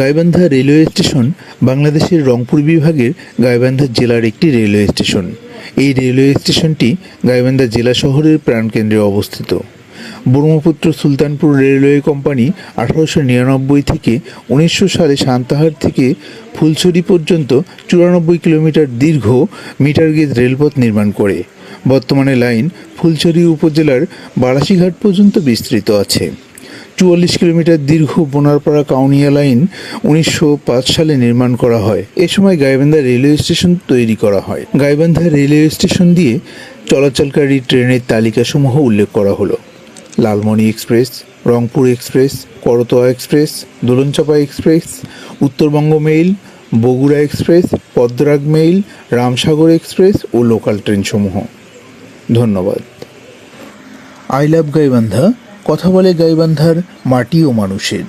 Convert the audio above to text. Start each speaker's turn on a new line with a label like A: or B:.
A: Gaibandha railway station বাংলাদেশের রংপুর বিভাগের গাইবান্ধা জেলার একটি রেলওয়ে স্টেশন। এই রেলওয়ে স্টেশনটি গাইবান্ধা জেলা শহরের প্রাণকেন্দ্রে অবস্থিত। ব্রহ্মপুত্র সুলতানপুর রেলওয়ে কোম্পানি 1899 থেকে 1900 সালে সান্তাহার থেকে ফুলছড়ি পর্যন্ত 94 কিলোমিটার দীর্ঘ মিটার গেজ রেলপথ নির্মাণ করে। বর্তমানে লাইন ফুলছড়ি উপজেলার বারাসীঘাট পর্যন্ত বিস্তৃত আছে। 44 কিলোমিটার দীর্ঘ বোনারপাড়া কাউনিয়া লাইন 1905 সালে নির্মাণ করা হয়। এ সময় গাইবান্ধা রেলওয়ে স্টেশন তৈরি করা হয়। গাইবান্ধা রেলওয়ে স্টেশন দিয়ে চলাচলকারী ট্রেনের তালিকাসমূহ উল্লেখ করা হলো: Lalmoni Express, Rangpur Express, Karatoya Express, Dolonchapa Express, Uttarbanga Mail, Bogura Express, Padmarag Mail, Ramsagar Express ও লোকাল ট্রেনসমূহ। ধন্যবাদ। আই লাভ গাইবান্ধা, কথা বলে গাইবান্ধার মাটি ও মানুষের।